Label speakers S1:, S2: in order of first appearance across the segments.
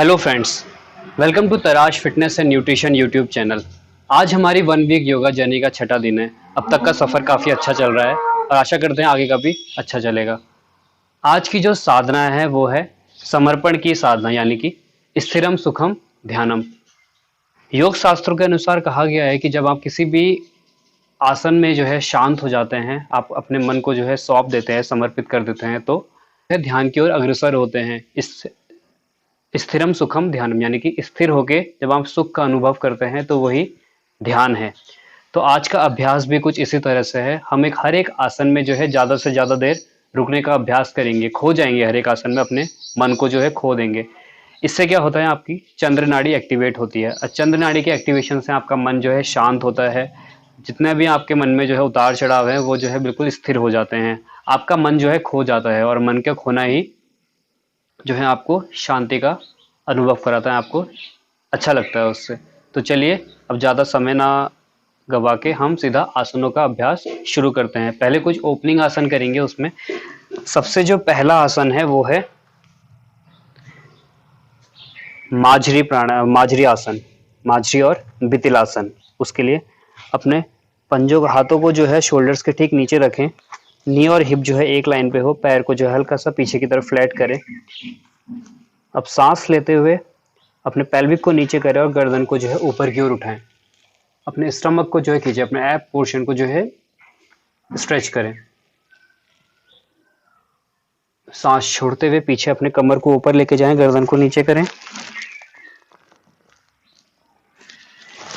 S1: Hello friends, welcome to Tarash fitness and nutrition YouTube channel. आज हमारी 1 week yoga journey का छठा दिन है। अब तक का सफ़र काफ़ी अच्छा चल रहा है और आशा करते हैं आगे का भी अच्छा चलेगा। आज की जो साधना है वो है समर्पण की साधना, यानी कि स्थिरम सुखम ध्यानम। योग शास्त्रों के अनुसार कहा गया है कि जब आप किसी भी आसन में जो है शांत हो जाते हैं, आप अपने मन को जो है सौंप देते हैं, समर्पित कर देते हैं, तो ध्यान की ओर अग्रसर होते हैं। इस स्थिरम सुखम ध्यानम, यानी कि स्थिर होके जब आप सुख का अनुभव करते हैं तो वही ध्यान है। तो आज का अभ्यास भी कुछ इसी तरह से है। हम हर एक आसन में जो है ज़्यादा से ज़्यादा देर रुकने का अभ्यास करेंगे, खो जाएंगे हर एक आसन में, अपने मन को जो है खो देंगे। इससे क्या होता है, आपकी चंद्र नाड़ी एक्टिवेट होती है और चंद्र नाड़ी के एक्टिवेशन से आपका मन जो है शांत होता है। जितने भी आपके मन में जो है उतार चढ़ाव है वो जो है बिल्कुल स्थिर हो जाते हैं। आपका मन जो है खो जाता है और मन का खोना ही जो है आपको शांति का अनुभव कराता है, आपको अच्छा लगता है उससे। तो चलिए, अब ज़्यादा समय ना गवा के हम सीधा आसनों का अभ्यास शुरू करते हैं। पहले कुछ ओपनिंग आसन करेंगे। उसमें सबसे जो पहला आसन है वो है माझरी आसन, माझरी और बितिल आसन। उसके लिए अपने पंजों हाथों को जो है शोल्डर्स के ठीक नीचे रखें। नी और हिप जो है एक लाइन पे हो, पैर को जो है हल्का सा पीछे की तरफ फ्लैट करें। अब सांस लेते हुए अपने पेल्विक को नीचे करें और गर्दन को जो है ऊपर की ओर उठाएं। अपने स्टमक को जो है खींचे, अपने ऐप पोर्शन को जो है स्ट्रेच करें। सांस छोड़ते हुए पीछे अपने कमर को ऊपर लेके जाएं, गर्दन को नीचे करें।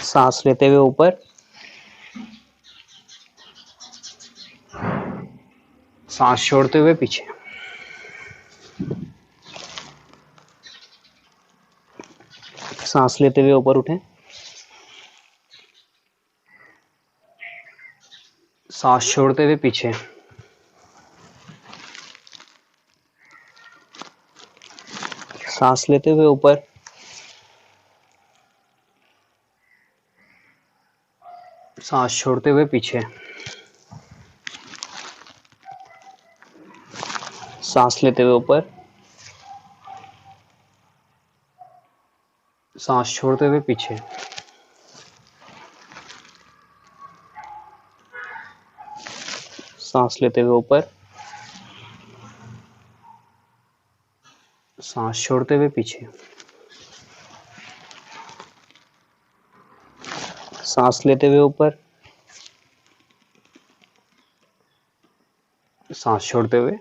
S1: सांस लेते हुए ऊपर, सांस छोड़ते हुए पीछे। सांस लेते हुए ऊपर उठें। सांस छोड़ते हुए पीछे। सांस लेते हुए ऊपर। सांस छोड़ते हुए पीछे। सांस लेते हुए ऊपर। सांस छोड़ते हुए पीछे। सांस लेते हुए ऊपर। सांस छोड़ते हुए पीछे। सांस लेते हुए ऊपर। सांस छोड़ते हुए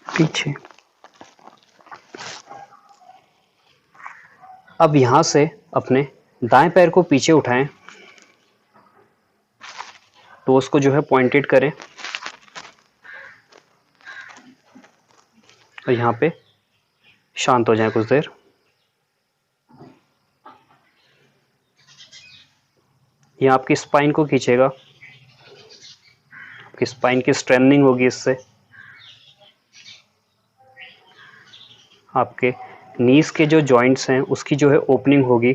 S1: पीछे। अब यहां से अपने दाएं पैर को पीछे उठाएं, टोस को जो है पॉइंटेड करें और यहाँ पे शांत हो जाए कुछ देर। ये आपकी स्पाइन को खींचेगा, आपकी स्पाइन की स्ट्रेंथनिंग होगी इससे। आपके नीज के जो जॉइंट्स हैं उसकी जो है ओपनिंग होगी।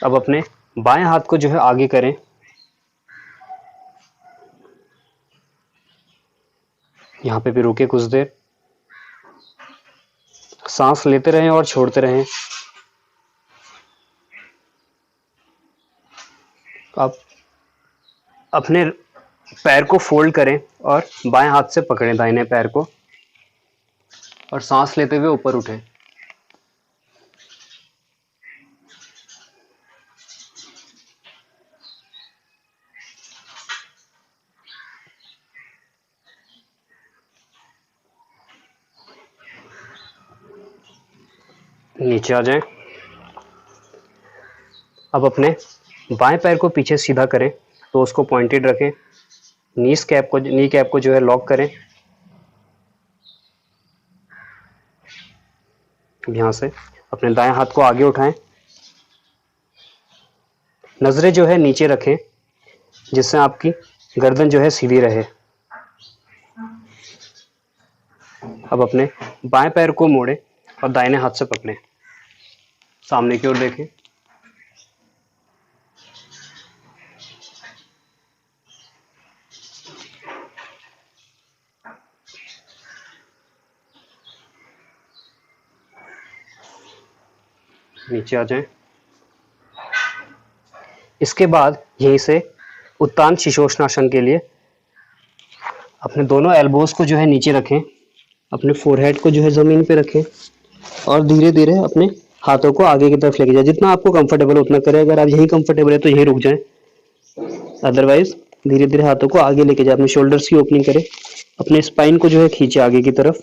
S1: अब अपने बाएं हाथ को जो है आगे करें। यहाँ पे भी रुके कुछ देर, सांस लेते रहें और छोड़ते रहें। आप अपने पैर को फोल्ड करें और बाएं हाथ से पकड़ें दाहिने पैर को और सांस लेते हुए ऊपर उठें। नीचे आ जाएं। अब अपने बाएं पैर को पीछे सीधा करें, तो उसको पॉइंटेड रखें। नी कैप को जो है लॉक करें। यहाँ से अपने दाएं हाथ को आगे उठाएं, नजरें जो है नीचे रखें जिससे आपकी गर्दन जो है सीधी रहे। अब अपने बाएं पैर को मोड़ें और दाहिने हाथ से पकड़ें, सामने की ओर देखें। नीचे आ जाएं। इसके बाद यहीं से उत्तान शीर्षोष्णासन के लिए अपने दोनों एल्बोज को जो है नीचे रखें, अपने फोरहेड को जो है ज़मीन पे रखें और धीरे धीरे अपने हाथों को आगे की तरफ लेके जाए। जितना आपको कंफर्टेबल है उतना करें। अगर आप यही कंफर्टेबल है तो यही रुक जाएं, अदरवाइज धीरे धीरे हाथों को आगे लेके जाए। अपने शोल्डर्स की ओपनिंग करें, अपने स्पाइन को जो है खींचे आगे की तरफ।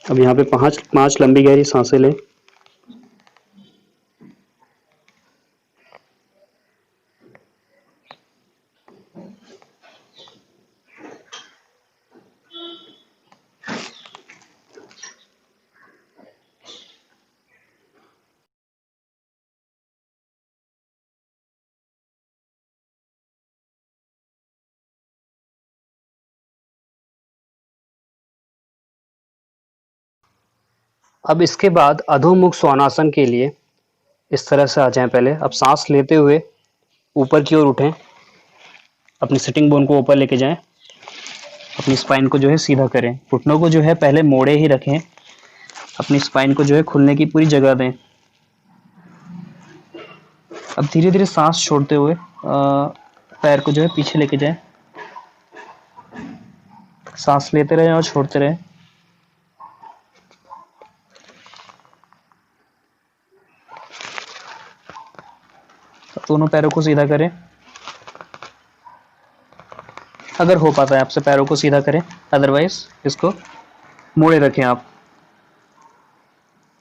S1: अब यहाँ पे पांच लंबी गहरी सांसें लें। अब इसके बाद अधोमुख श्वानासन के लिए इस तरह से आ जाएं। पहले अब सांस लेते हुए ऊपर की ओर उठें, अपनी सिटिंग बोन को ऊपर लेके जाएं, अपनी स्पाइन को जो है सीधा करें, घुटनों को जो है पहले मोड़े ही रखें, अपनी स्पाइन को जो है खुलने की पूरी जगह दें। अब धीरे धीरे सांस छोड़ते हुए पैर को जो है पीछे लेके जाएं, सांस लेते रहें और छोड़ते रहें। अब दोनों पैरों को सीधा करें, अगर हो पाता है आपसे पैरों को सीधा करें, अदरवाइज इसको मोड़े रखें। आप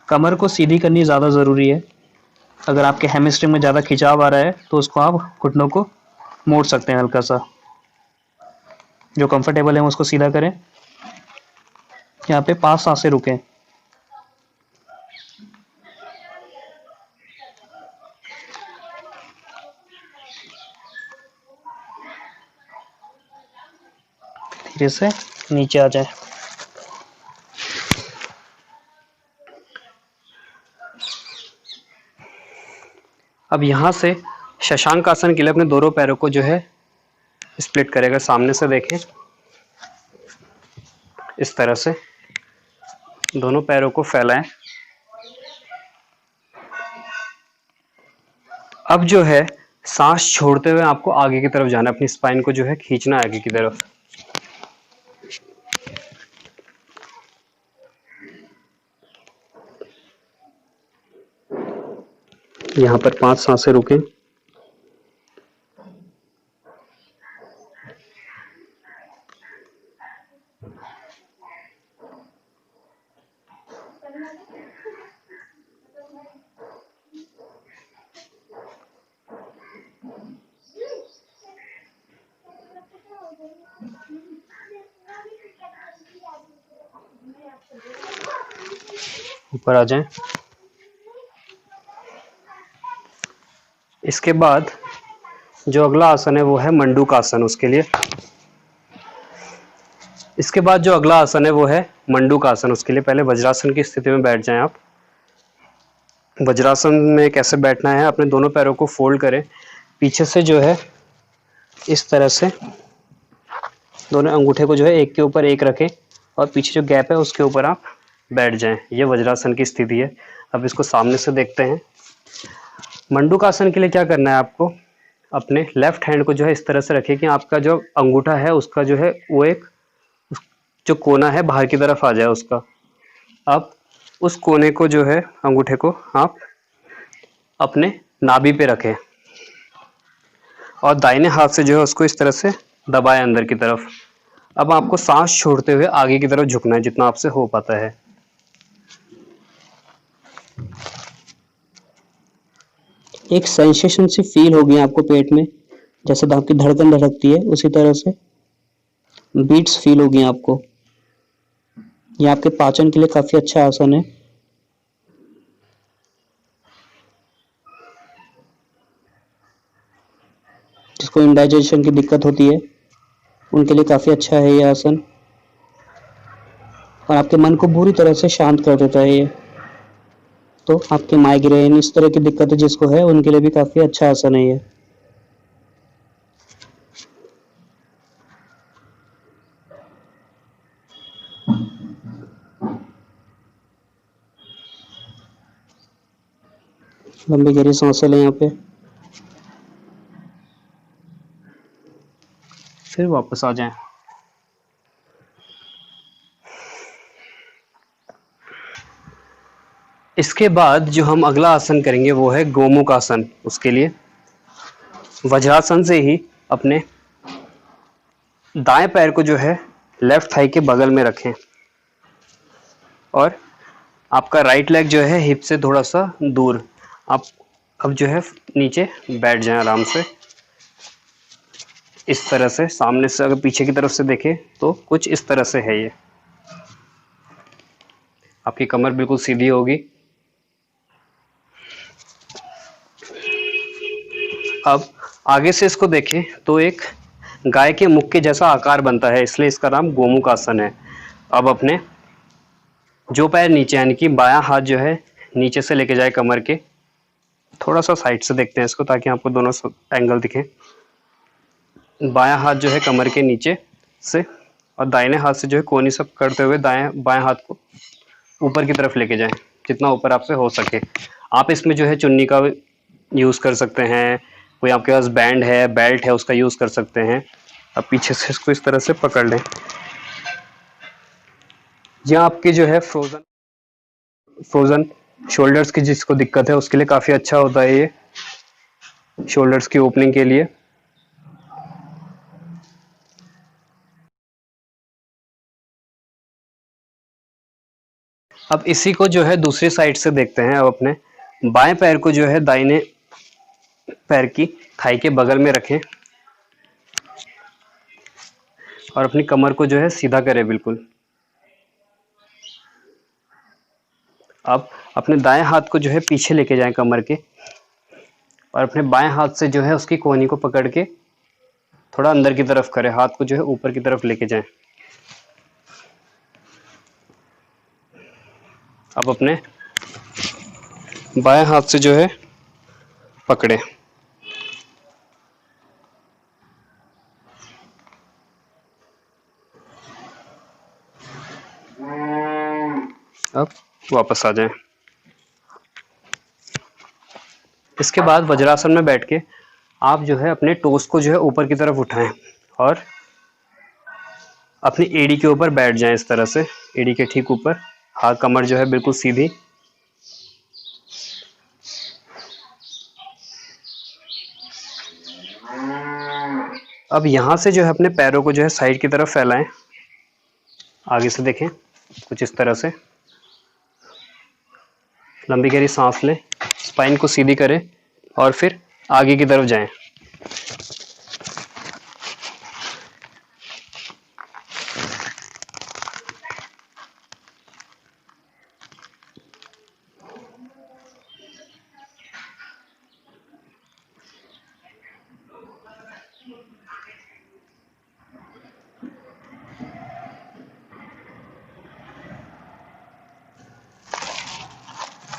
S1: कमर को सीधी करनी ज़्यादा ज़रूरी है। अगर आपके हैमस्ट्रिंग में ज़्यादा खिंचाव आ रहा है तो उसको आप घुटनों को मोड़ सकते हैं हल्का सा। जो कंफर्टेबल है उसको सीधा करें। यहाँ पे 5 सांसें रुकें। धीरे से नीचे आ जाए। अब यहाँ से शशांक आसन के लिए अपने दोनों पैरों को जो है स्प्लिट करेगा। सामने से देखें, इस तरह से दोनों पैरों को फैलाएं। अब जो है सांस छोड़ते हुए आपको आगे की तरफ जाना है, अपनी स्पाइन को जो है खींचना है आगे की तरफ। यहाँ पर 5 सांसें रुकें। ऊपर आ जाएं। इसके बाद जो अगला आसन है वो है मंडूक आसन। उसके लिए इसके बाद जो अगला आसन है वो है मंडूक आसन। उसके लिए पहले वज्रासन की स्थिति में बैठ जाएं। आप वज्रासन में कैसे बैठना है, अपने दोनों पैरों को फोल्ड करें, पीछे से जो है इस तरह से दोनों अंगूठे को जो है एक के ऊपर एक रखें और पीछे जो गैप है उसके ऊपर आप बैठ जाएं। ये वज्रासन की स्थिति है। अब इसको सामने से देखते हैं। मंडूक आसन के लिए क्या करना है, आपको अपने लेफ्ट हैंड को जो है इस तरह से रखें कि आपका जो अंगूठा है उसका जो है वो एक जो कोना है बाहर की तरफ आ जाए उसका। अब उस कोने को जो है अंगूठे को आप अपने नाभि पे रखें और दाहिने हाथ से जो है उसको इस तरह से दबाएं अंदर की तरफ। अब आपको सांस छोड़ते हुए आगे की तरफ झुकना है जितना आपसे हो पाता है। एक सेंसेशन सी फील होगी आपको पेट में, जैसे आपकी धड़कन धड़कती है उसी तरह से बीट्स फील होगी आपको। ये आपके पाचन के लिए काफी अच्छा आसन है। जिसको इंडाइजेशन की दिक्कत होती है उनके लिए काफी अच्छा है ये आसन और आपके मन को पूरी तरह से शांत कर देता है ये। तो आपके माइग्रेन इस तरह की दिक्कतें जिसको है उनके लिए भी काफी अच्छा आसन है ये। लंबी गहरी सांसें लें यहाँ पे, फिर वापस आ जाएं। इसके बाद जो हम अगला आसन करेंगे वो है गोमुख आसन। उसके लिए वज्रासन से ही अपने दाएं पैर को जो है लेफ्ट थाई के बगल में रखें और आपका राइट लेग जो है हिप से थोड़ा सा दूर। आप अब जो है नीचे बैठ जाएं आराम से, इस तरह से। सामने से अगर पीछे की तरफ से देखें तो कुछ इस तरह से है ये। आपकी कमर बिल्कुल सीधी होगी। अब आगे से इसको देखें तो एक गाय के मुख के जैसा आकार बनता है, इसलिए इसका नाम गोमुख आसन है। अब अपने जो पैर नीचे, यानी कि बायां हाथ जो है नीचे से लेके जाए कमर के, थोड़ा सा साइड से देखते हैं इसको ताकि आपको दोनों एंगल दिखें। बायां हाथ जो है कमर के नीचे से और दाहिने हाथ से जो है कोहनी सब करते हुए बाएं हाथ को ऊपर की तरफ लेके जाएं, जितना ऊपर आपसे हो सके। आप इसमें जो है चुन्नी का यूज़ कर सकते हैं, कोई आपके पास बैंड है, बेल्ट है, उसका यूज़ कर सकते हैं। अब पीछे से इसको इस तरह से पकड़ लें। यहाँ आपकी जो है फ्रोजन शोल्डर्स की जिसको दिक्कत है उसके लिए काफ़ी अच्छा होता है ये, शोल्डर्स की ओपनिंग के लिए। अब इसी को जो है दूसरी साइड से देखते हैं। अब अपने बाएं पैर को जो है दाहिने पैर की थाई के बगल में रखें और अपनी कमर को जो है सीधा करें बिल्कुल। अब अपने दाएं हाथ को जो है पीछे लेके जाएं कमर के और अपने बाएं हाथ से जो है उसकी कोहनी को पकड़ के थोड़ा अंदर की तरफ करें, हाथ को जो है ऊपर की तरफ लेके जाएं। अब अपने बाएं हाथ से जो है पकड़े। अब वापस आ जाएं। इसके बाद वज्रासन में बैठ के आप जो है अपने टोस को जो है ऊपर की तरफ उठाएं और अपनी एड़ी के ऊपर बैठ जाएं इस तरह से, एड़ी के ठीक ऊपर। हाथ कमर जो है बिल्कुल सीधी। अब यहाँ से जो है अपने पैरों को जो है साइड की तरफ फैलाएं। आगे से देखें कुछ इस तरह से। लंबी गहरी सांस लें, स्पाइन को सीधी करें और फिर आगे की तरफ जाएं।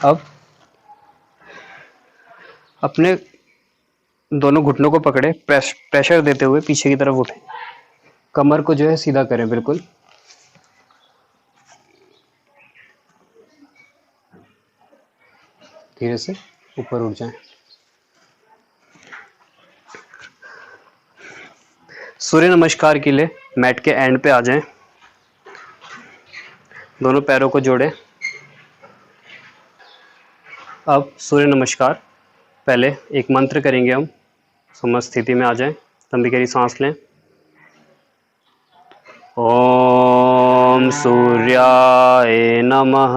S1: अब अपने दोनों घुटनों को पकड़े, प्रेशर देते हुए पीछे की तरफ उठें। कमर को जो है सीधा करें बिल्कुल। धीरे से ऊपर उठ जाएं। सूर्य नमस्कार के लिए मैट के एंड पे आ जाएं। दोनों पैरों को जोड़ें। अब सूर्य नमस्कार, पहले एक मंत्र करेंगे हम। समझ स्थिति में आ जाएं। लंबी गहरी सांस लें। ओम सूर्याय नमः।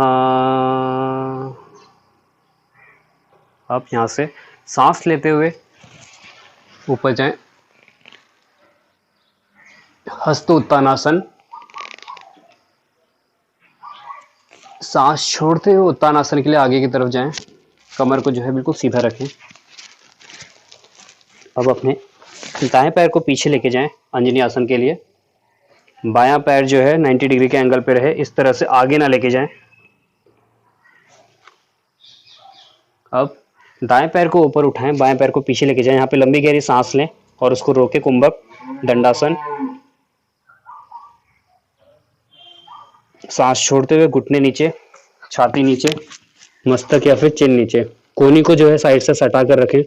S1: आप यहाँ से सांस लेते हुए ऊपर जाएं। हस्त उत्तानासन। सांस छोड़ते हुए उत्तानासन के लिए आगे की तरफ जाएं। कमर को जो है बिल्कुल सीधा रखें। अब अपने दाएं पैर को पीछे लेके जाएं अंजनी आसन के लिए। बायां पैर जो है 90 डिग्री के एंगल पे रहे, इस तरह से आगे ना लेके जाएं। अब दाएं पैर को ऊपर उठाएं, बाएं पैर को पीछे लेके जाएं। यहाँ पे लंबी गहरी सांस लें और उसको रोके कुंभक दंडासन। सांस छोड़ते हुए घुटने नीचे, छाती नीचे, मस्तक या फिर चिन नीचे, कोहनी को जो है साइड से सटा कर रखें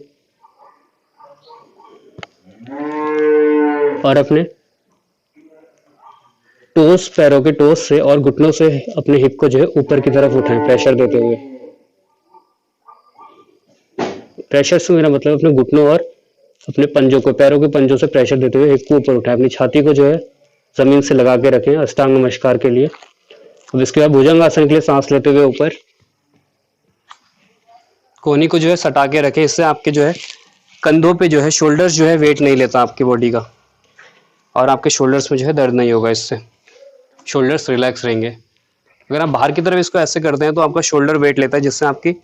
S1: और अपने टोस, पैरों के टोस से और घुटनों से अपने हिप को जो है ऊपर की तरफ उठाएं प्रेशर देते हुए। प्रेशर से मेरा मतलब अपने घुटनों और अपने पंजों को, पैरों के पंजों से प्रेशर देते हुए हिप को ऊपर उठाएं। अपनी छाती को जो है जमीन से लगा के रखें अष्टांग नमस्कार के लिए। अब इसके बाद भुजंग आसन के लिए सांस लेते हुए ऊपर कोहनी को जो है सटा के रखें। इससे आपके जो है कंधों पे जो है, शोल्डर्स जो है वेट नहीं लेता आपकी बॉडी का, और आपके शोल्डर्स में जो है दर्द नहीं होगा। इससे शोल्डर्स रिलैक्स रहेंगे। अगर आप बाहर की तरफ इसको ऐसे करते हैं तो आपका शोल्डर वेट लेता है, जिससे आपकी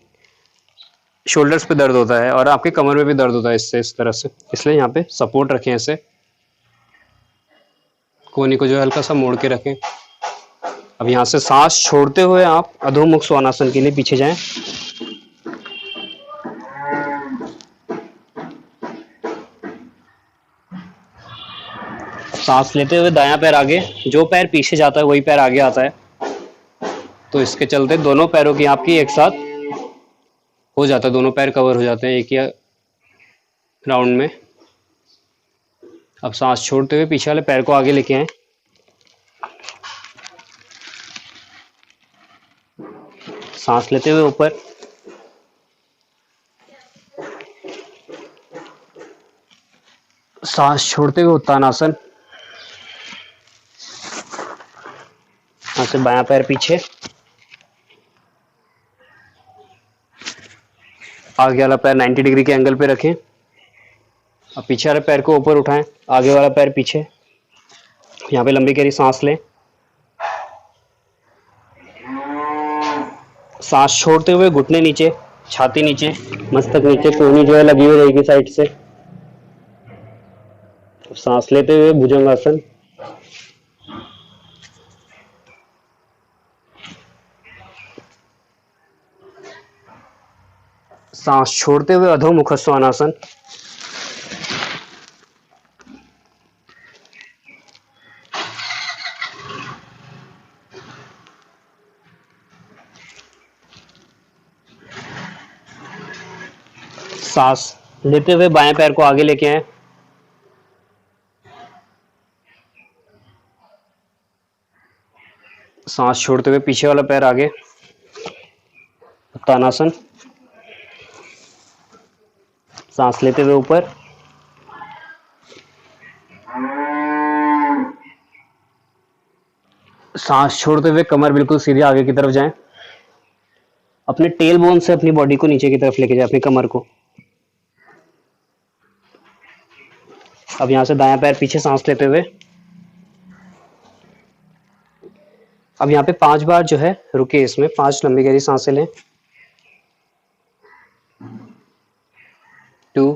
S1: शोल्डर्स पे दर्द होता है और आपके कमर में भी दर्द होता है इससे, इस तरह से। इसलिए यहाँ पे सपोर्ट रखें ऐसे। कोहनी को जो है हल्का सा मोड़ के रखें। अब यहाँ से सांस छोड़ते हुए आप अधोमुख श्वानासन के लिए पीछे जाएं। सांस लेते हुए दायां पैर आगे, जो पैर पीछे जाता है वही पैर आगे आता है, तो इसके चलते दोनों पैरों की आपकी एक साथ हो जाता है, दोनों पैर कवर हो जाते हैं एक ही राउंड में। अब सांस छोड़ते हुए पीछे वाले पैर को आगे लेके आए। सांस लेते हुए ऊपर, सांस छोड़ते हुए उत्तानासन। यहाँ से बायां पैर पीछे, आगे वाला पैर 90 डिग्री के एंगल पे रखें। अब पीछे वाले पैर को ऊपर उठाएं, आगे वाला पैर पीछे। यहाँ पे लंबी गहरी सांस लें। सांस छोड़ते हुए घुटने नीचे, छाती नीचे, मस्तक नीचे, कोहनी जो है लगी हुई रहेगी साइड से। सांस लेते हुए भुजंगासन। सांस छोड़ते हुए अधोमुख श्वानासन। सांस लेते हुए बाएं पैर को आगे लेके आए। सांस छोड़ते हुए पीछे वाला पैर आगे, उत्तानासन। सांस लेते हुए ऊपर, सांस छोड़ते हुए कमर बिल्कुल सीधे आगे की तरफ जाएं। अपने टेल बोन से अपनी बॉडी को नीचे की तरफ लेके जाए, अपनी कमर को। अब यहां से दायां पैर पीछे, सांस लेते हुए। अब यहाँ पे 5 बार जो है रुके, इसमें 5 लंबी गहरी सांसें लें। 2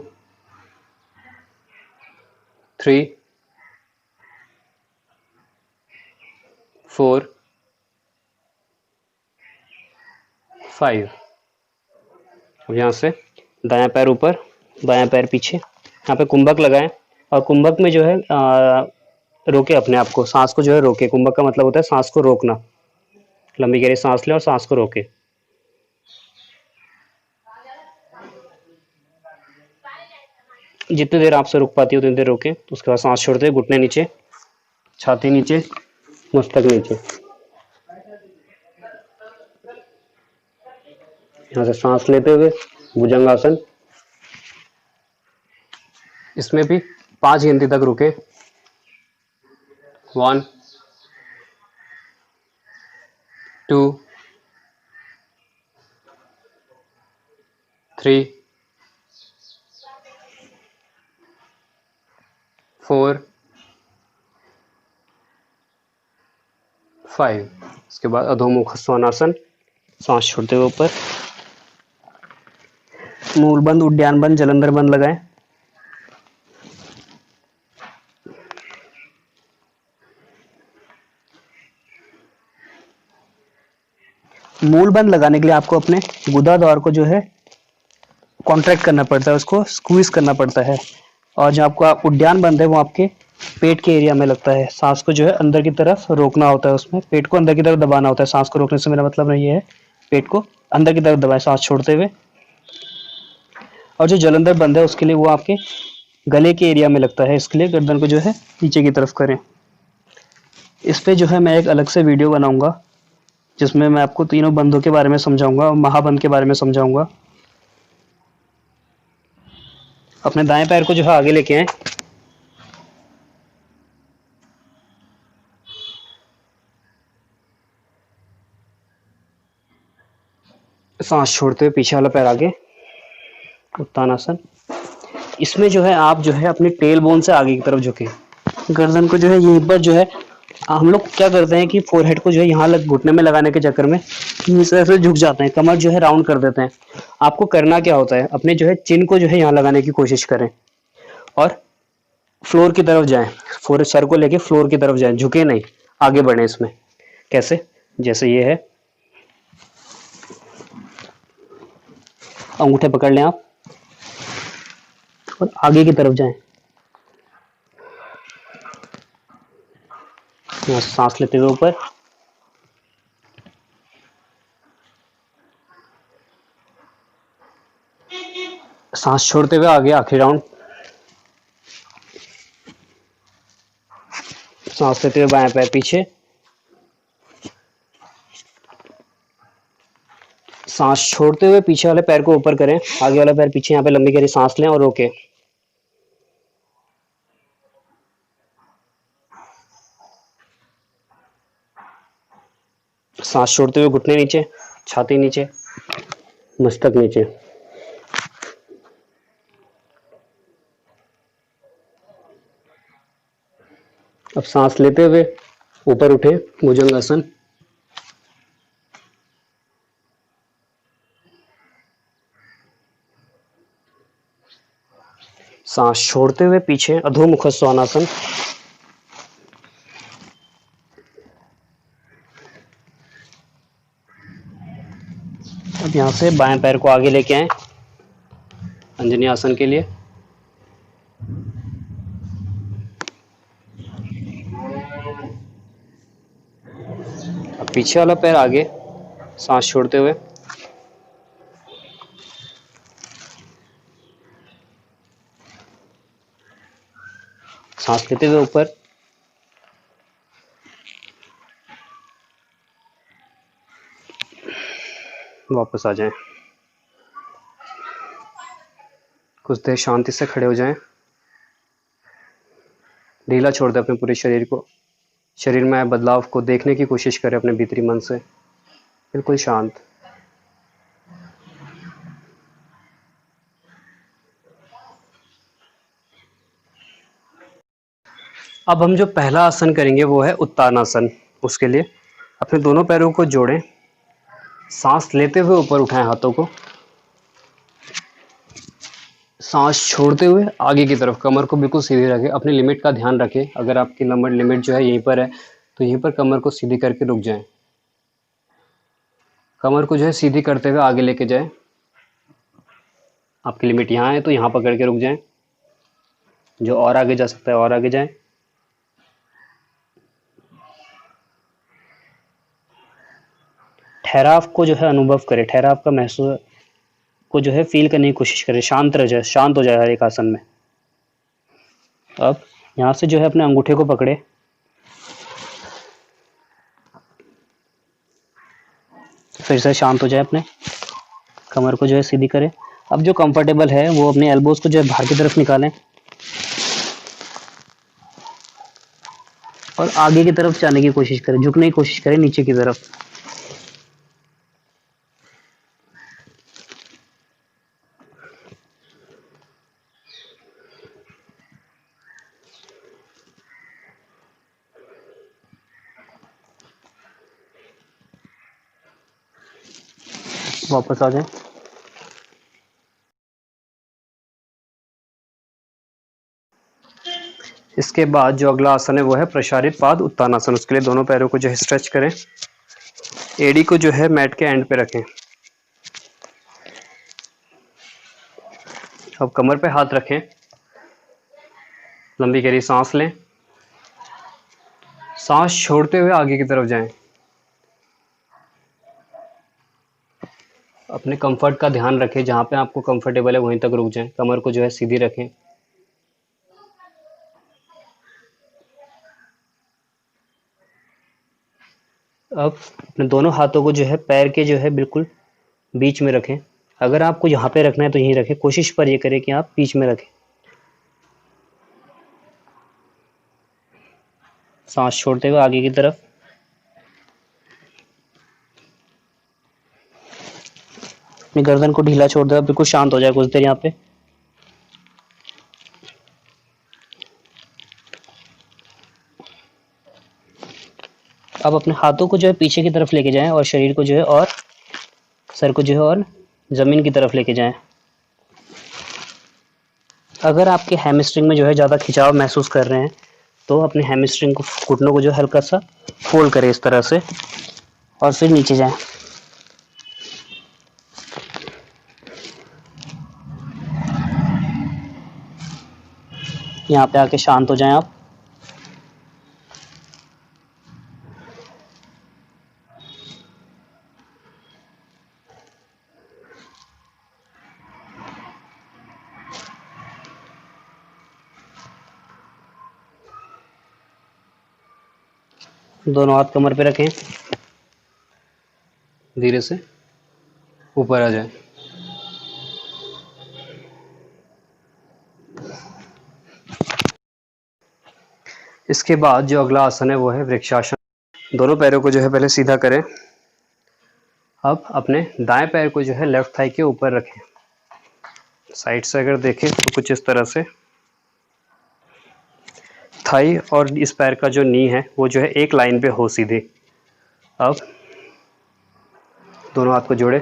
S1: 3 4 5। अब यहाँ से दायां पैर ऊपर, बायां पैर पीछे। यहाँ पे कुंभक लगाएं और कुंभक में जो है रोके अपने आप को, सांस को जो है रोके। कुंभक का मतलब होता है सांस को रोकना। लंबी गहरी सांस लें और सांस को रोके। जितनी देर आपसे रुक पाती है उतनी देर रोके। उसके बाद सांस छोड़ते हुए घुटने नीचे, छाती नीचे, मस्तक नीचे। यहाँ से सांस लेते हुए भुजंगासन। इसमें भी 5 गिनती तक रुके। 1 2 3 4 5। इसके बाद अधोमुख श्वानासन। सांस छोड़ते हुए ऊपर, मूल बंद, उद्यान बंद, जलंधर बंद लगाएं। मूल बंद लगाने के लिए आपको अपने गुदा द्वार को जो है कॉन्ट्रैक्ट करना पड़ता है, उसको स्क्वीज करना पड़ता है। और जो आपका उद्यान बंद है वो आपके पेट के एरिया में लगता है। सांस को जो है अंदर की तरफ रोकना होता है, उसमें पेट को अंदर की तरफ दबाना होता है। सांस को रोकने से मेरा मतलब नहीं है, पेट को अंदर की तरफ दबाएं सांस छोड़ते हुए। और जो जलंधर बंद है उसके लिए वो आपके गले के एरिया में लगता है, इसके लिए गर्दन को जो है नीचे की तरफ करें। इस पे जो है मैं एक अलग से वीडियो बनाऊंगा जिसमें मैं आपको तीनों बंदों के बारे में समझाऊंगा और महाबंद के बारे में समझाऊंगा। अपने दाएं पैर को जो है आगे लेके आए, सांस छोड़ते हुए पीछे वाला पैर आगे, उत्तानासन। इसमें जो है आप जो है अपनी टेल बोन से आगे की तरफ झुके, गर्दन को जो है यहीं पर जो है हम लोग क्या करते हैं कि फोरहेड को जो है यहाँ घुटने में लगाने के चक्कर में इस तरह से झुक जाते हैं, कमर जो है राउंड कर देते हैं। आपको करना क्या होता है, अपने जो है चिन को जो है यहाँ लगाने की कोशिश करें और फ्लोर की तरफ जाएं, फोर सर को लेके फ्लोर की तरफ जाएं, झुके नहीं, आगे बढ़े इसमें। कैसे, जैसे ये है, अंगूठे पकड़ लें आप और आगे की तरफ जाएं। सांस लेते हुए ऊपर, सांस छोड़ते हुए आगे, आखिरी राउंड। सांस लेते हुए बाएं पैर पीछे, सांस छोड़ते हुए पीछे वाले पैर को ऊपर करें, आगे वाला पैर पीछे, यहाँ पे लंबी गहरी सांस लें और रोके। सांस छोड़ते हुए घुटने नीचे, छाती नीचे, मस्तक नीचे। अब सांस लेते हुए ऊपर उठे, भुजंगासन। सांस छोड़ते हुए पीछे अधोमुख स्वानासन। अब यहां से बाएं पैर को आगे लेके आए अंजनी आसन के लिए। अब पीछे वाला पैर आगे, सांस छोड़ते हुए, सांस लेते हुए ऊपर, वापस आ जाएं। कुछ देर शांति से खड़े हो जाएं, ढीला छोड़ दें अपने पूरे शरीर को। शरीर में आए बदलाव को देखने की कोशिश करें अपने भीतरी मन से, बिल्कुल शांत। अब हम जो पहला आसन करेंगे वो है उत्तानासन। उसके लिए अपने दोनों पैरों को जोड़ें, सांस लेते हुए ऊपर उठाएं हाथों को, सांस छोड़ते हुए आगे की तरफ, कमर को बिल्कुल सीधी रखें, अपनी लिमिट का ध्यान रखें। अगर आपकी लिमिट जो है यहीं पर है तो यहीं पर कमर को सीधी करके रुक जाएं। कमर को जो है सीधी करते हुए आगे लेके जाएं। आपकी लिमिट यहाँ है तो यहाँ पकड़ के रुक जाएं, जो और आगे जा सकता है और आगे जाएं। ठहराव को जो है अनुभव करें, ठहराव का महसूस को जो है फील करने की कोशिश करें, शांत रह जाए, शांत हो जाए हर एक आसन में। अब यहाँ से जो है अपने अंगूठे को पकड़े, फिर से शांत हो जाए, अपने कमर को जो है सीधी करें। अब जो कंफर्टेबल है वो अपने एल्बोज को जो है बाहर की तरफ निकालें और आगे की तरफ जाने की कोशिश करें, झुकने की कोशिश करें नीचे की तरफ। वापस आ जाए। इसके बाद जो अगला आसन है वो है प्रसारित पाद उत्तानासन। उसके लिए दोनों पैरों को जो है स्ट्रेच करें, एड़ी को जो है मैट के एंड पे रखें। अब कमर पे हाथ रखें, लंबी गहरी सांस लें, सांस छोड़ते हुए आगे की तरफ जाएं। अपने कंफर्ट का ध्यान रखें, जहाँ पे आपको कंफर्टेबल है वहीं तक रुक जाएं। कमर को जो है सीधी रखें। अब अपने दोनों हाथों को जो है पैर के जो है बिल्कुल बीच में रखें। अगर आपको यहाँ पे रखना है तो यहीं रखें, कोशिश पर ये करें कि आप बीच में रखें। सांस छोड़ते हुए आगे की तरफ। अपनी गर्दन को ढीला छोड़ दे, बिल्कुल शांत हो जाए कुछ देर यहाँ पे। अब अपने हाथों को जो है पीछे की तरफ लेके जाएं और शरीर को जो है और सर को जो है और ज़मीन की तरफ लेके जाएं। अगर आपके हैमस्ट्रिंग में जो है ज़्यादा खिंचाव महसूस कर रहे हैं तो अपने हैमस्ट्रिंग को, घुटनों को जो हल्का सा फोल्ड करें इस तरह से और फिर नीचे जाएं। यहाँ पे आके शांत हो जाएं आप। दोनों हाथ कमर पे रखें, धीरे से ऊपर आ जाए। इसके बाद जो अगला आसन है वो है वृक्षासन। दोनों पैरों को जो है पहले सीधा करें। अब अपने दाएं पैर को जो है लेफ्ट थाई के ऊपर रखें। साइड से अगर देखें तो कुछ इस तरह से थाई और इस पैर का जो नी है वो जो है एक लाइन पे हो सीधे। अब दोनों हाथ को जोड़े,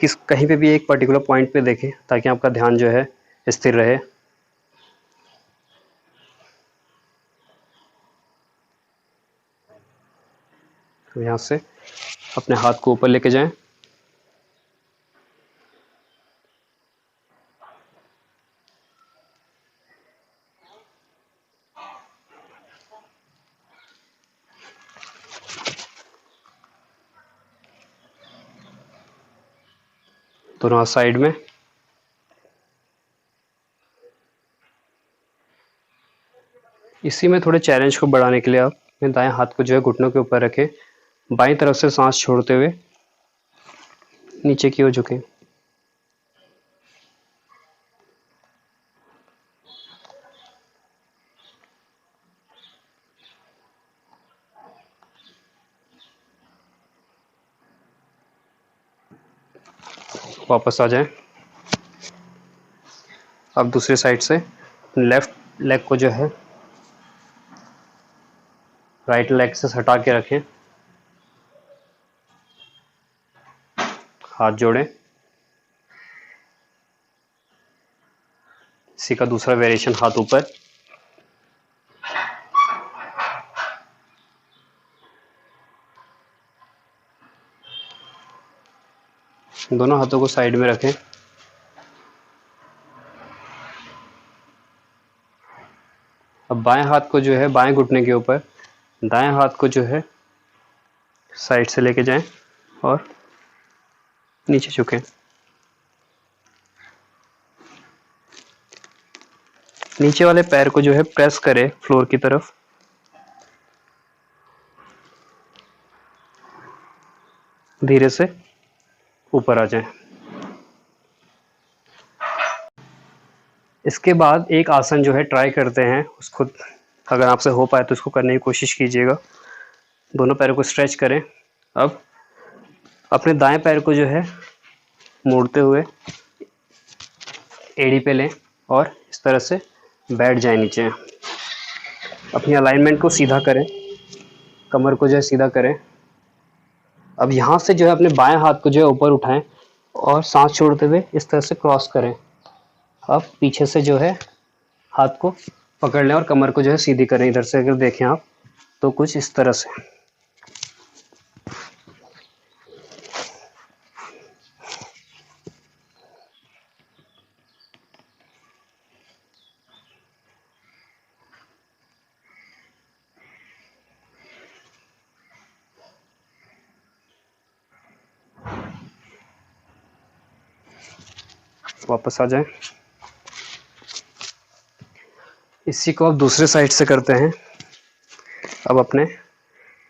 S1: किस कहीं पे भी एक पर्टिकुलर पॉइंट पे देखें ताकि आपका ध्यान जो है स्थिर रहे। तो यहाँ से अपने हाथ को ऊपर लेके जाएं। दोनों हाथ साइड में। इसी में थोड़े चैलेंज को बढ़ाने के लिए आप अपने दाएं हाथ को जो है घुटनों के ऊपर रखें, बाईं तरफ से सांस छोड़ते हुए नीचे की ओर झुकें। वापस आ जाएं। अब दूसरी साइड से लेफ्ट लेग को जो है राइट लेग से हटा के रखें, हाथ जोड़ें। इसी का दूसरा वेरिएशन हाथ ऊपर। दोनों हाथों को साइड में रखें। अब बाएं हाथ को जो है बाएं घुटने के ऊपर, दाएं हाथ को जो है साइड से लेके जाएं और नीचे झुकें। नीचे वाले पैर को जो है प्रेस करें फ्लोर की तरफ। धीरे से ऊपर आ जाएं। इसके बाद एक आसन जो है ट्राई करते हैं, उसको अगर आपसे हो पाए तो उसको करने की कोशिश कीजिएगा। दोनों पैरों को स्ट्रेच करें। अब अपने दाएं पैर को जो है मोड़ते हुए एड़ी पे लें और इस तरह से बैठ जाए नीचे। अपनी अलाइनमेंट को सीधा करें, कमर को जो है सीधा करें। अब यहाँ से जो है अपने बाएं हाथ को जो है ऊपर उठाएं और सांस छोड़ते हुए इस तरह से क्रॉस करें। अब पीछे से जो है हाथ को पकड़ लें और कमर को जो है सीधी करें। इधर से अगर देखें आप तो कुछ इस तरह से। वापस आ जाएं। इसी को अब दूसरे साइड से करते हैं। अब अपने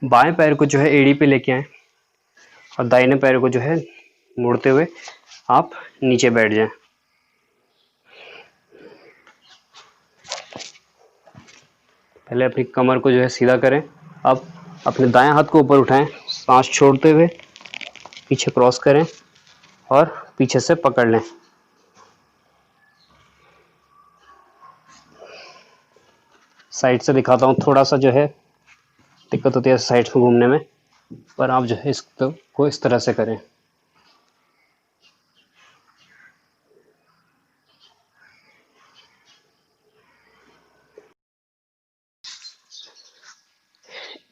S1: बाएं पैर को जो है एड़ी पे लेके आएं और दाहिने पैर को जो है मोड़ते हुए आप नीचे बैठ जाएं। पहले अपनी कमर को जो है सीधा करें। अब अपने दाएं हाथ को ऊपर उठाएं, सांस छोड़ते हुए पीछे क्रॉस करें और पीछे से पकड़ लें। साइड से दिखाता हूँ, थोड़ा सा जो है दिक्कत होती है साइड में घूमने में, पर आप जो है इसको इस तरह से करें।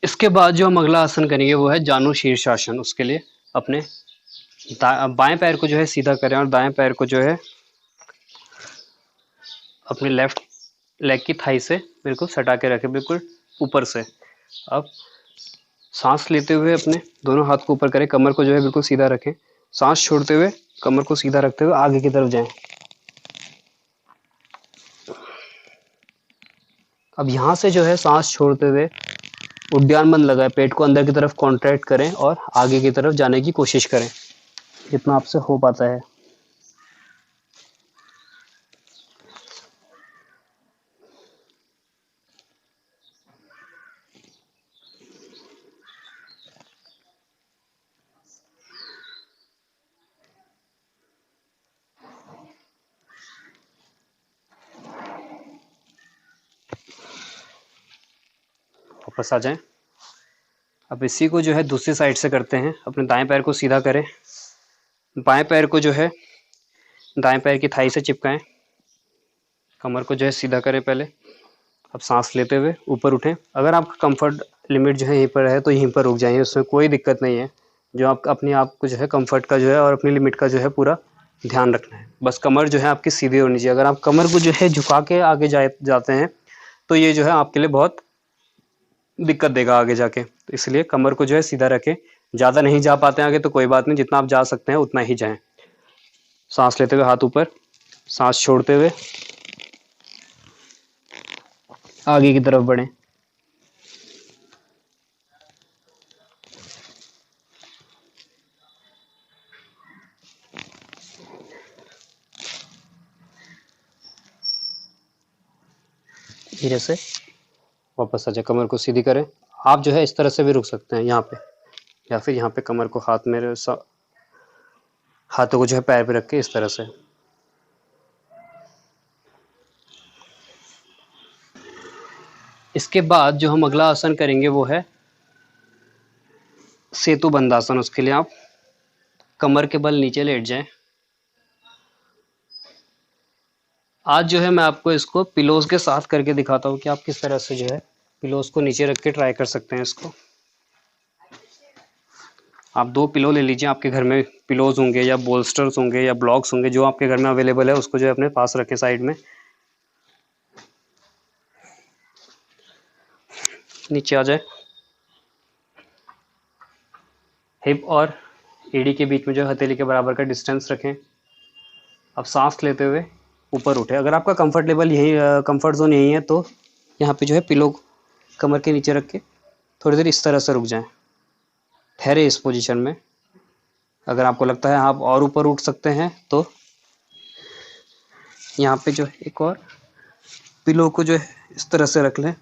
S1: इसके बाद जो हम अगला आसन करेंगे वो है जानु शीर्षासन। उसके लिए अपने बाएं पैर को जो है सीधा करें और दाएं पैर को जो है अपने लेफ्ट लेग की थाई से बिल्कुल सटा के रखें, बिल्कुल ऊपर से। अब सांस लेते हुए अपने दोनों हाथ को ऊपर करें, कमर को जो है बिल्कुल सीधा रखें। सांस छोड़ते हुए कमर को सीधा रखते हुए आगे की तरफ जाएं। अब यहाँ से जो है सांस छोड़ते हुए उद्यान बंद लगाए, पेट को अंदर की तरफ कॉन्ट्रैक्ट करें और आगे की तरफ जाने की कोशिश करें जितना आपसे हो पाता है। वापस आ जाएं। अब इसी को जो है दूसरी साइड से करते हैं। अपने दाएं पैर को सीधा करें, बाएं पैर को जो है दाएं पैर की थाई से चिपकाएं, कमर को जो है सीधा करें पहले। अब सांस लेते हुए ऊपर उठें। अगर आपका कंफर्ट लिमिट जो है यहीं पर है तो यहीं पर रुक जाइए, उसमें कोई दिक्कत नहीं है। जो आप अपने आप को जो है कंफर्ट का जो है और अपनी लिमिट का जो है पूरा ध्यान रखना है। बस कमर जो है आपकी सीधी होनी चाहिए। अगर आप कमर को जो है झुका के आगे जाते हैं तो ये जो है आपके लिए बहुत दिक्कत देगा आगे जाके। तो इसलिए कमर को जो है सीधा रखें। ज़्यादा नहीं जा पाते हैं आगे तो कोई बात नहीं, जितना आप जा सकते हैं उतना ही जाएं। सांस लेते हुए हाथ ऊपर, सांस छोड़ते हुए आगे की तरफ बढ़ें। धीरे से वापस आ जाए, कमर को सीधी करें। आप जो है इस तरह से भी रुक सकते हैं यहाँ पे, या फिर यहाँ पे कमर को हाथों को जो है पैर पे रख के इस तरह से। इसके बाद जो हम अगला आसन करेंगे वो है सेतु बंधासन। उसके लिए आप कमर के बल नीचे लेट जाएं। आज जो है मैं आपको इसको पिलोज के साथ करके दिखाता हूँ कि आप किस तरह से जो है पिलोज को नीचे रख के ट्राई कर सकते हैं इसको। आप 2 पिलो ले लीजिए, आपके घर में पिलोज होंगे या बोल्स्टर्स होंगे या ब्लॉक्स होंगे, जो आपके घर में अवेलेबल है उसको जो है अपने पास रखें साइड में। नीचे आ जाए, हिप और एड़ी के बीच में जो हथेली के बराबर का डिस्टेंस रखें। अब सांस लेते हुए ऊपर उठे। अगर आपका कंफर्ट लेवल यही कंफर्ट जोन यही है तो यहाँ पे जो है पिलो कमर के नीचे रख के थोड़ी देर इस तरह से रुक जाएं, ठहरे इस पोजीशन में। अगर आपको लगता है आप और ऊपर उठ सकते हैं तो यहाँ पे जो है एक और पिलो को जो है इस तरह से रख लें।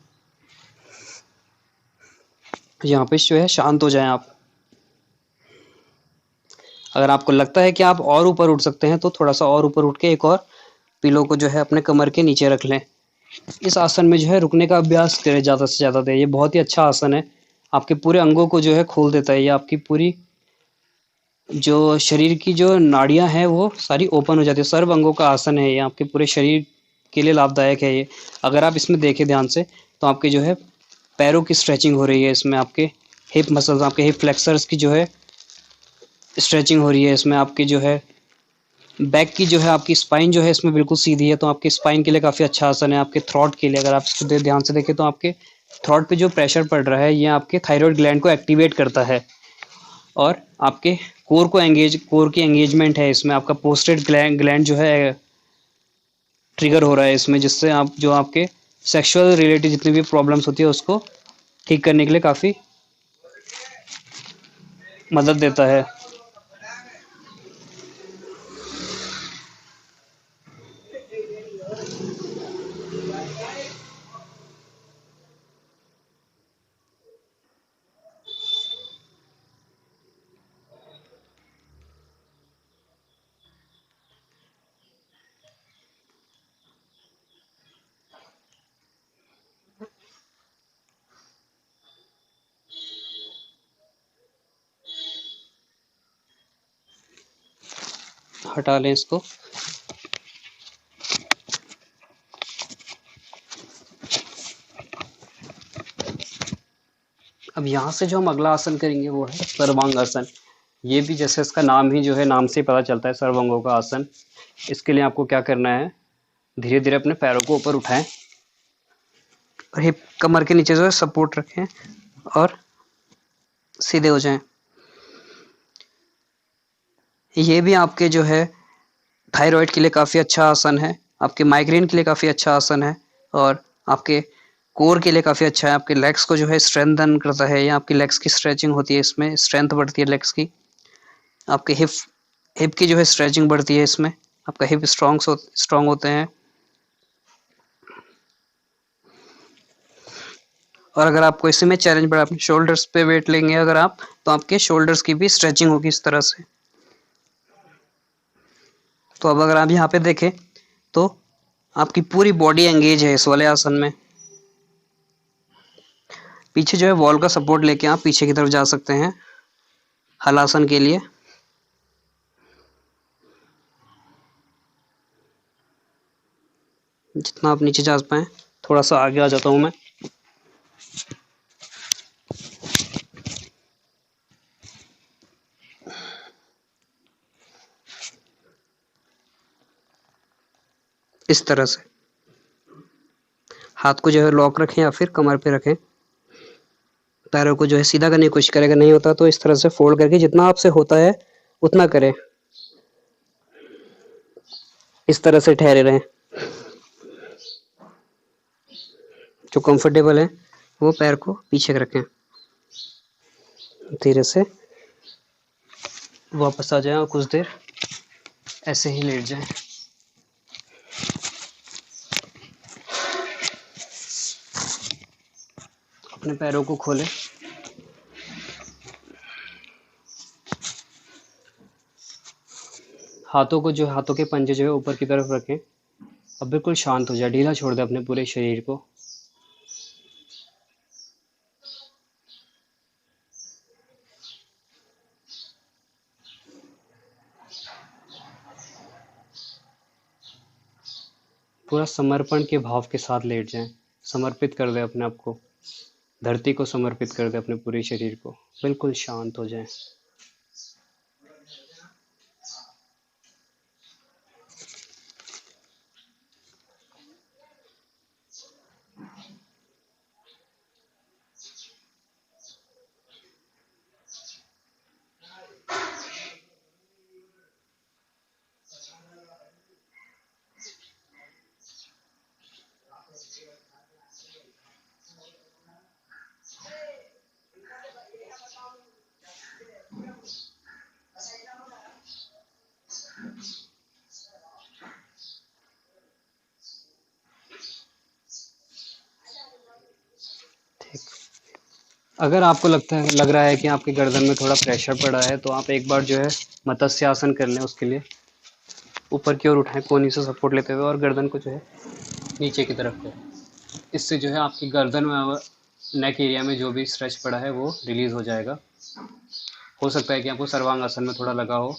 S1: यहाँ पे जो है शांत हो जाएं आप। अगर आपको लगता है कि आप और ऊपर उठ सकते हैं तो थोड़ा सा और ऊपर उठ के एक और पिलो को जो है अपने कमर के नीचे रख लें। इस आसन में जो है रुकने का अभ्यास करें ज़्यादा से ज़्यादा देर। ये बहुत ही अच्छा आसन है, आपके पूरे अंगों को जो है खोल देता है। ये आपकी पूरी जो शरीर की जो नाड़ियां हैं वो सारी ओपन हो जाती है। सर्व अंगों का आसन है ये, आपके पूरे शरीर के लिए लाभदायक है ये। अगर आप इसमें देखें ध्यान से तो आपके जो है पैरों की स्ट्रेचिंग हो रही है इसमें, आपके हिप मसल्स, आपके हिप फ्लेक्सर्स की जो है स्ट्रेचिंग हो रही है इसमें, आपकी जो है बैक की जो है आपकी स्पाइन जो है इसमें बिल्कुल सीधी है, तो आपके स्पाइन के लिए काफ़ी अच्छा आसन है। आपके थ्रॉट के लिए अगर आप इसको ध्यान से देखें तो आपके थ्रॉट पे जो प्रेशर पड़ रहा है ये आपके थायराइड ग्लैंड को एक्टिवेट करता है और आपके कोर की एंगेजमेंट है इसमें, आपका पोस्टेड ग्लैंड जो है ट्रिगर हो रहा है इसमें, जिससे आप जो आपके सेक्सुअल रिलेटेड जितनी भी प्रॉब्लम्स होती है उसको ठीक करने के लिए काफ़ी मदद देता है। हटा लें इसको। अब यहाँ से जो हम अगला आसन करेंगे वो है सर्वांगासन। ये भी जैसे इसका नाम ही जो है, नाम से ही पता चलता है सर्वांगों का आसन। इसके लिए आपको क्या करना है, धीरे धीरे अपने पैरों को ऊपर उठाएं और हिप कमर के नीचे जो है सपोर्ट रखें और सीधे हो जाएं। ये भी आपके जो है थायराइड के लिए काफ़ी अच्छा आसन है, आपके माइग्रेन के लिए काफ़ी अच्छा आसन है और आपके कोर के लिए काफ़ी अच्छा है। आपके लेग्स को जो है स्ट्रेंथन करता है, या आपकी लेग्स की स्ट्रेचिंग होती है, इसमें स्ट्रेंथ बढ़ती है लेग्स की। आपके हिप की जो है स्ट्रेचिंग बढ़ती है इसमें, आपका हिप स्ट्रॉन्ग होते हैं। और अगर आपको इसी में चैलेंज बढ़ा, अपने शोल्डर्स पे वेट लेंगे अगर आप, तो आपके शोल्डर्स की भी स्ट्रेचिंग होगी इस तरह से। तो अब अगर आप यहाँ पे देखें तो आपकी पूरी बॉडी एंगेज है इस वाले आसन में। पीछे जो है वॉल का सपोर्ट लेके आप पीछे की तरफ जा सकते हैं हलासन के लिए। जितना आप नीचे जा पाए। थोड़ा सा आगे आ जाता हूँ मैं। इस तरह से हाथ को जो है लॉक रखें या फिर कमर पे रखें। पैरों को जो है सीधा करने की कोशिश करें, अगर नहीं होता तो इस तरह से फोल्ड करके जितना आपसे होता है उतना करें। इस तरह से ठहरे रहें। जो कंफर्टेबल है वो पैर को पीछे रखें। धीरे से वापस आ जाएं और कुछ देर ऐसे ही लेट जाएं। अपने पैरों को खोलें। हाथों के पंजे जो है ऊपर की तरफ रखें। अब बिल्कुल शांत हो जाए, ढीला छोड़ दें अपने पूरे शरीर को। पूरा समर्पण के भाव के साथ लेट जाएं। समर्पित कर दें अपने आप को, धरती को समर्पित कर दें अपने पूरे शरीर को। बिल्कुल शांत हो जाएं। ठीक। अगर आपको लग रहा है कि आपके गर्दन में थोड़ा प्रेशर पड़ा है, तो आप एक बार जो है मत्स्य आसन कर लें। उसके लिए ऊपर की ओर उठाएं कोहनी से सपोर्ट लेते हुए और गर्दन को जो है नीचे की तरफ करें। इससे जो है आपकी गर्दन में और नेक एरिया में जो भी स्ट्रेच पड़ा है वो रिलीज हो जाएगा। हो सकता है कि आपको सर्वांग आसन में थोड़ा लगा हो।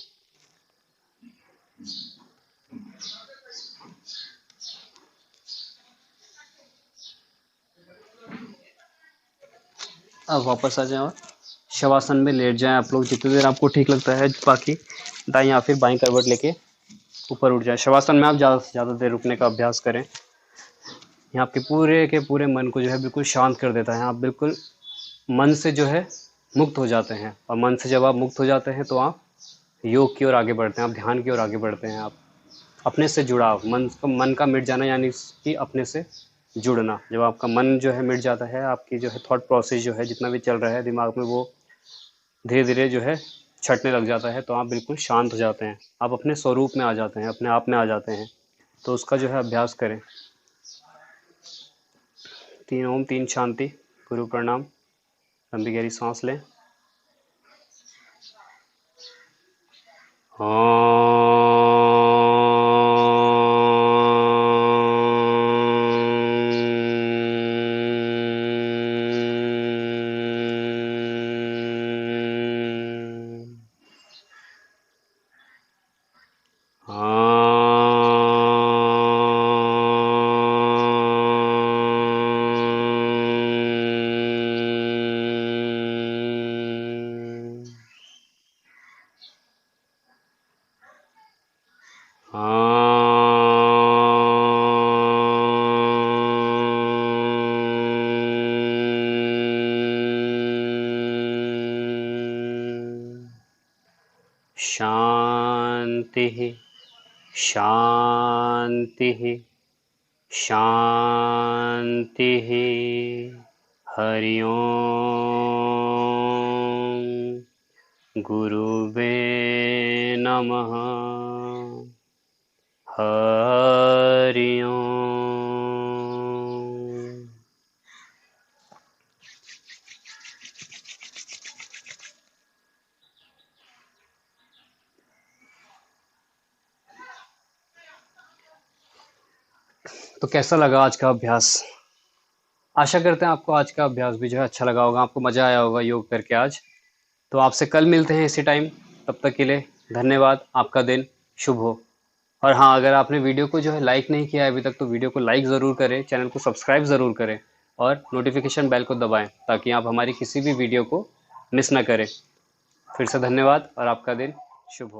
S1: अब वापस आ जाएं और शवासन में लेट जाएं आप लोग जितनी देर आपको ठीक लगता है। बाकी दाएं या फिर बाएं करवट लेके ऊपर उठ जाएं। शवासन में आप ज़्यादा से ज़्यादा देर रुकने का अभ्यास करें। यहाँ आपके पूरे के पूरे मन को जो है बिल्कुल शांत कर देता है। आप बिल्कुल मन से जो है मुक्त हो जाते हैं, और मन से जब आप मुक्त हो जाते हैं तो आप योग की ओर आगे बढ़ते हैं, आप ध्यान की ओर आगे बढ़ते हैं। आप अपने से जुड़ाव, मन का मिट जाना यानी कि अपने से जुड़ना। जब आपका मन जो है मिट जाता है, आपकी जो है थॉट प्रोसेस जो है जितना भी चल रहा है दिमाग में, वो धीरे धीरे जो है छटने लग जाता है, तो आप बिल्कुल शांत हो जाते हैं, आप अपने स्वरूप में आ जाते हैं, अपने आप में आ जाते हैं। तो उसका जो है अभ्यास करें। 3 ओम, 3 शांति, गुरु प्रणाम। लंबी गहरी सांस लें। शांति शांति शांति। हरि ओम। गुरुवे नमः। हरि ओम। तो कैसा लगा आज का अभ्यास? आशा करते हैं आपको आज का अभ्यास भी जो है अच्छा लगा होगा, आपको मज़ा आया होगा योग करके आज। तो आपसे कल मिलते हैं इसी टाइम। तब तक के लिए धन्यवाद। आपका दिन शुभ हो। और हाँ, अगर आपने वीडियो को जो है लाइक नहीं किया है अभी तक, तो वीडियो को लाइक ज़रूर करें, चैनल को सब्सक्राइब ज़रूर करें और नोटिफिकेशन बेल को दबाएं, ताकि आप हमारी किसी भी वीडियो को मिस ना करें। फिर से धन्यवाद और आपका दिन शुभ हो।